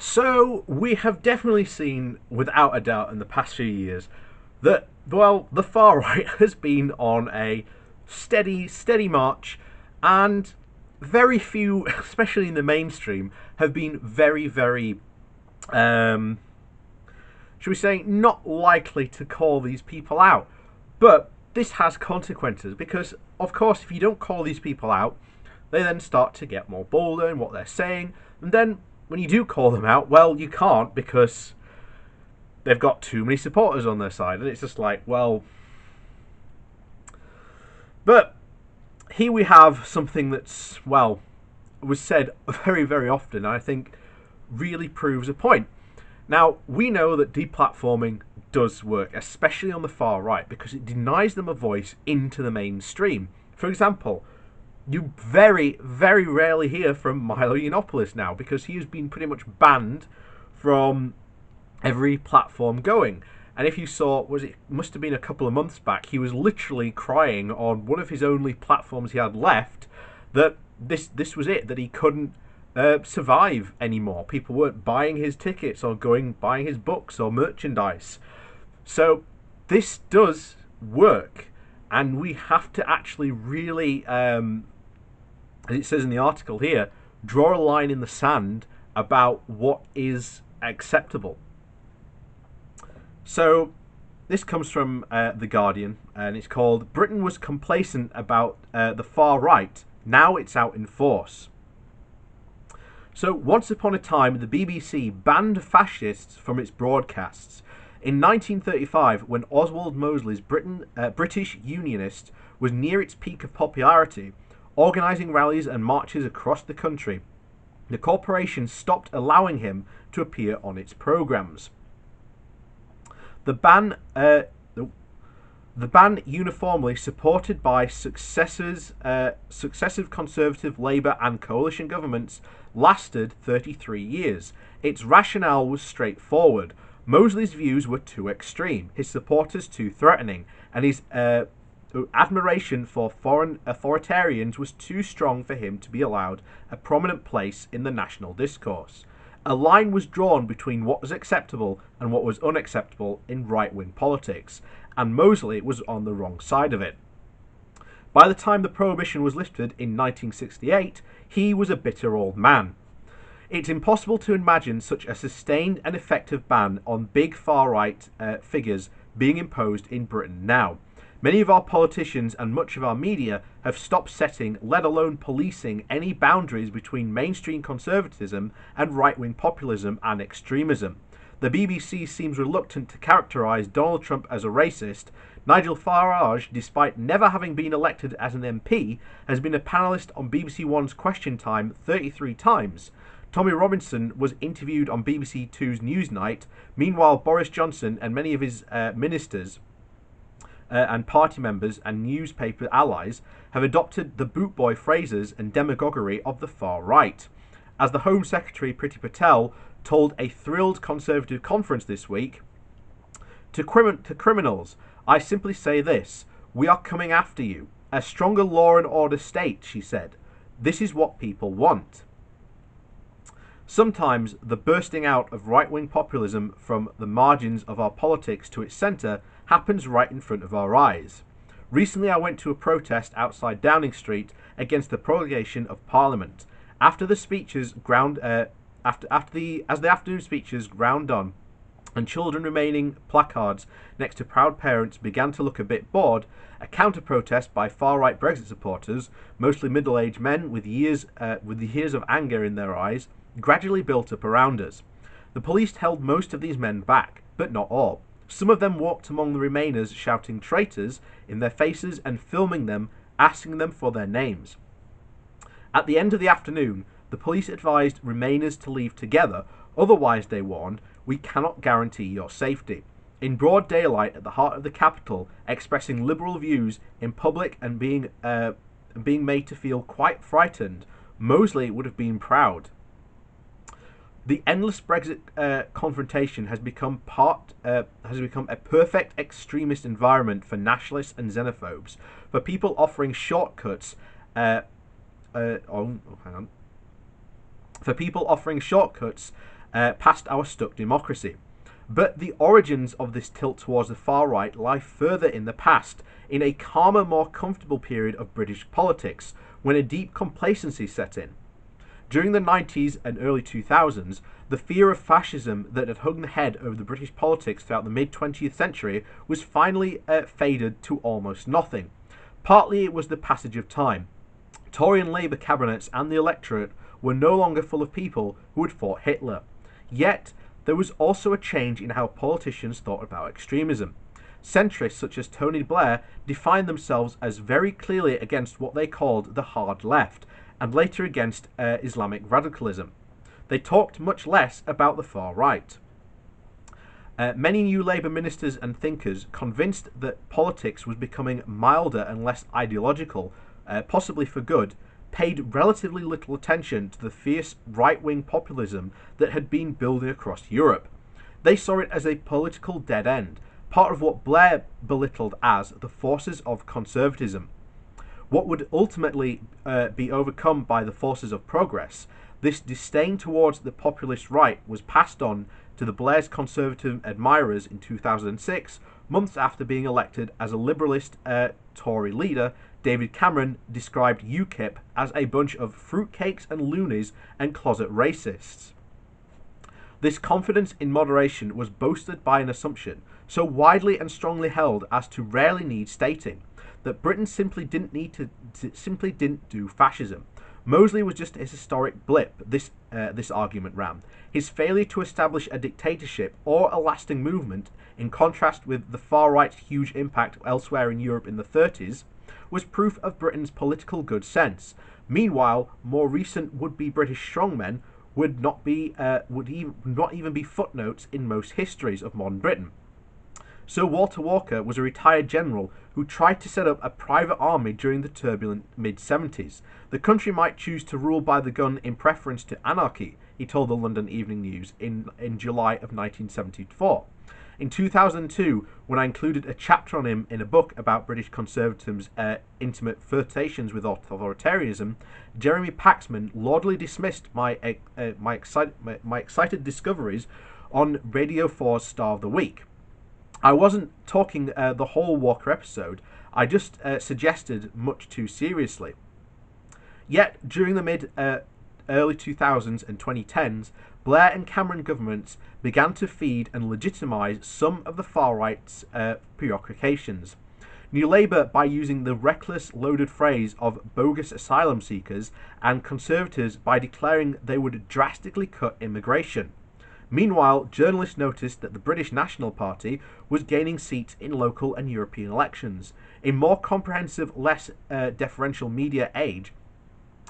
So we have definitely seen, without a doubt, in the past few years that, well, the far right has been on a steady march, and very few, especially in the mainstream, have been very, um, should we say, not likely to call these people out. But this has consequences because, of course, if you don't call these people out, they then start to get more bolder in what they're saying. And then when you do call them out, well, you can't because they've got too many supporters on their side. And it's just like, well. But here we have something that's, well, was said very often, and I think really proves a point. Now, we know that deplatforming does work, especially on the far right, because it denies them a voice into the mainstream. For example, you very rarely hear from Milo Yiannopoulos now, because he has been pretty much banned from every platform going. And if you saw, must have been a couple of months back, he was literally crying on one of his only platforms he had left that this was it, that he couldn't survive anymore. People weren't buying his tickets or buying his books or merchandise. So this does work, and we have to actually really, as it says in the article here, draw a line in the sand about what is acceptable. So this comes from The Guardian, and it's called "Britain was complacent about the far right. Now it's out in force." So once upon a time, the BBC banned fascists from its broadcasts. In 1935, when Oswald Mosley's British Unionist was near its peak of popularity, organising rallies and marches across the country, the corporation stopped allowing him to appear on its programmes. The ban, uniformly supported by successive Conservative, Labour and coalition governments, lasted 33 years. Its rationale was straightforward. Mosley's views were too extreme, his supporters too threatening, and his admiration for foreign authoritarians was too strong for him to be allowed a prominent place in the national discourse. A line was drawn between what was acceptable and what was unacceptable in right-wing politics, and Mosley was on the wrong side of it. By the time the prohibition was lifted in 1968, he was a bitter old man. It's impossible to imagine such a sustained and effective ban on big far-right figures being imposed in Britain now. Many of our politicians and much of our media have stopped setting, let alone policing, any boundaries between mainstream conservatism and right-wing populism and extremism. The BBC seems reluctant to characterise Donald Trump as a racist. Nigel Farage, despite never having been elected as an MP, has been a panellist on BBC One's Question Time 33 times. Tommy Robinson was interviewed on BBC Two's Newsnight. Meanwhile, Boris Johnson and many of his ministers and party members and newspaper allies have adopted the bootboy phrases and demagoguery of the far right. As the Home Secretary Priti Patel told a thrilled Conservative conference this week, to criminals, I simply say this: we are coming after you. A stronger law and order state, she said. This is what people want. Sometimes the bursting out of right-wing populism from the margins of our politics to its centre happens right in front of our eyes. Recently I went to a protest outside Downing Street against the prorogation of Parliament. As the afternoon speeches ground on, and children remaining placards next to proud parents began to look a bit bored, a counter-protest by far-right Brexit supporters, mostly middle-aged men with years of anger in their eyes, gradually built up around us. The police held most of these men back, but not all. Some of them walked among the Remainers shouting traitors in their faces and filming them, asking them for their names. At the end of the afternoon, the police advised Remainers to leave together, otherwise, they warned, we cannot guarantee your safety. In broad daylight at the heart of the capital, expressing liberal views in public and being made to feel quite frightened, Mosley would have been proud. The endless Brexit confrontation has become a perfect extremist environment for nationalists and xenophobes, for people offering shortcuts. For people offering shortcuts past our stuck democracy. But the origins of this tilt towards the far right lie further in the past, in a calmer, more comfortable period of British politics, when a deep complacency set in. During the 90s and early 2000s, the fear of fascism that had hung the head over the British politics throughout the mid-20th century was finally faded to almost nothing. Partly it was the passage of time. Tory and Labour cabinets and the electorate were no longer full of people who had fought Hitler. Yet, there was also a change in how politicians thought about extremism. Centrists such as Tony Blair defined themselves as very clearly against what they called the hard left, and later against Islamic radicalism. They talked much less about the far right. Many new Labour ministers and thinkers, convinced that politics was becoming milder and less ideological, possibly for good, paid relatively little attention to the fierce right-wing populism that had been building across Europe. They saw it as a political dead end, part of what Blair belittled as the forces of conservatism. What would ultimately be overcome by the forces of progress, this disdain towards the populist right was passed on to the Blair's conservative admirers in 2006, months after being elected as a liberalist Tory leader. David Cameron described UKIP as a bunch of fruitcakes and loonies and closet racists. This confidence in moderation was boasted by an assumption so widely and strongly held as to rarely need stating, that Britain simply didn't do fascism. Mosley was just a historic blip, this argument ran. His failure to establish a dictatorship or a lasting movement, in contrast with the far right's huge impact elsewhere in Europe in the 30s, was proof of Britain's political good sense. Meanwhile, more recent would-be British strongmen would not even be footnotes in most histories of modern Britain. Sir Walter Walker was a retired general who tried to set up a private army during the turbulent mid-70s. The country might choose to rule by the gun in preference to anarchy, he told the London Evening News in July of 1974. In 2002, when I included a chapter on him in a book about British conservatives' intimate flirtations with authoritarianism, Jeremy Paxman laudably dismissed my excited discoveries on Radio 4's Star of the Week. I wasn't talking the whole Walker episode, I just suggested much too seriously. Yet, during the early 2000s and 2010s, Blair and Cameron governments began to feed and legitimise some of the far-right's preoccupations. New Labour by using the reckless, loaded phrase of bogus asylum seekers, and Conservatives by declaring they would drastically cut immigration. Meanwhile, journalists noticed that the British National Party was gaining seats in local and European elections. A more comprehensive, less deferential media age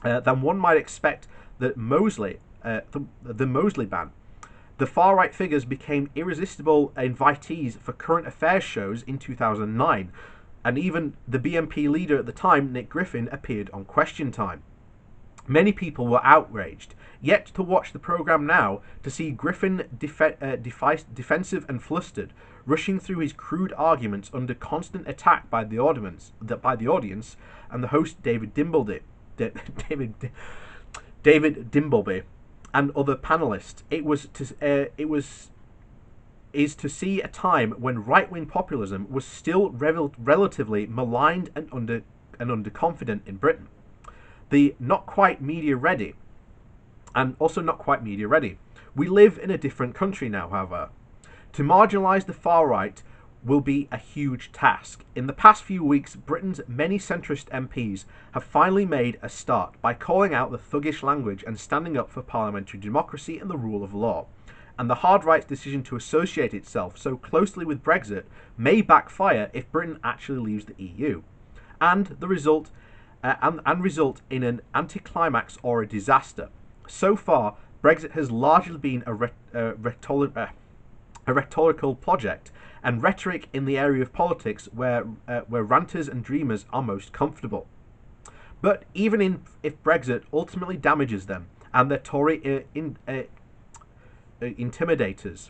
than one might expect that the Mosley ban. The far-right figures became irresistible invitees for current affairs shows in 2009, and even the BNP leader at the time, Nick Griffin, appeared on Question Time. Many people were outraged, yet to watch the programme now, to see Griffin defensive and flustered, rushing through his crude arguments under constant attack by the audience, and the host David Dimbleby, and other panelists. Is to see a time when right-wing populism was still relatively maligned and underconfident in Britain. The not quite media ready, and also not quite media ready. We live in a different country now, however. To marginalise the far right will be a huge task. In the past few weeks, Britain's many centrist MPs have finally made a start by calling out the thuggish language and standing up for parliamentary democracy and the rule of law. And the hard right's decision to associate itself so closely with Brexit may backfire if Britain actually leaves the EU, and result in an anticlimax or a disaster. So far, Brexit has largely been a rhetorical project, and rhetoric in the area of politics where ranters and dreamers are most comfortable. But even if Brexit ultimately damages them and their Tory intimidators,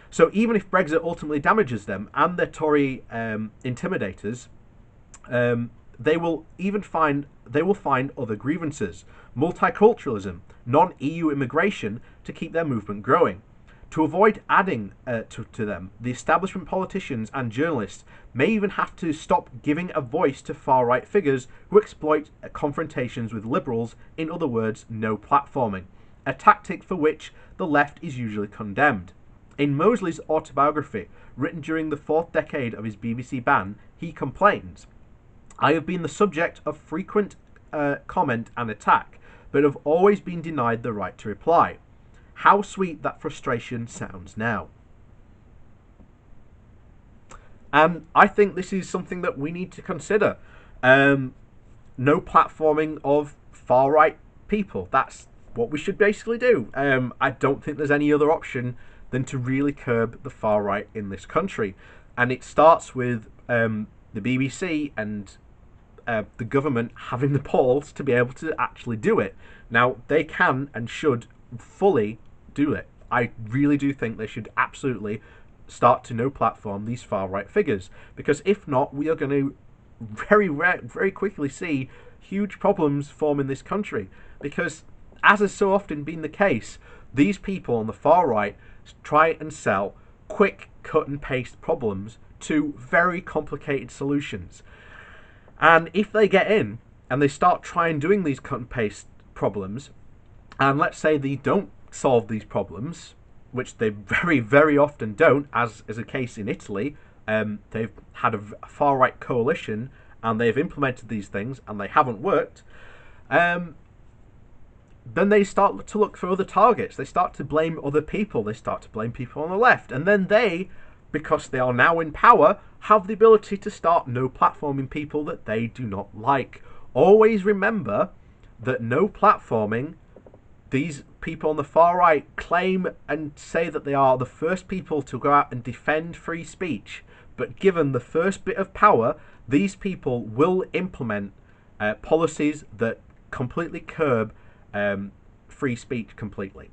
So even if Brexit ultimately damages them and their Tory intimidators, they will even find they will find other grievances: multiculturalism, non-EU immigration, to keep their movement growing. To avoid adding to them, the establishment politicians and journalists may even have to stop giving a voice to far-right figures who exploit confrontations with liberals, in other words, no platforming, a tactic for which the left is usually condemned. In Mosley's autobiography, written during the fourth decade of his BBC ban, he complains, "I have been the subject of frequent comment and attack, but have always been denied the right to reply. How sweet that frustration sounds now." And I think this is something that we need to consider. No platforming of far-right people. That's what we should basically do. I don't think there's any other option than to really curb the far-right in this country. And it starts with the BBC and the government having the balls to be able to actually do it. Now, they can and should fully do it. I really do think they should absolutely start to no platform these far right figures, because if not, we are going to very quickly see huge problems form in this country, because as has so often been the case, these people on the far right try and sell quick cut and paste problems to very complicated solutions. And if they get in and they start trying doing these cut and paste problems, and let's say they don't solve these problems, which they very often don't, as is a case in Italy, they've had a far-right coalition and they've implemented these things and they haven't worked, then they start to look for other targets. They start to blame other people. They start to blame people on the left. And then they, because they are now in power, have the ability to start no platforming people that they do not like. Always remember that no platforming, these people on the far right claim and say that they are the first people to go out and defend free speech, but given the first bit of power, these people will implement policies that completely curb free speech completely.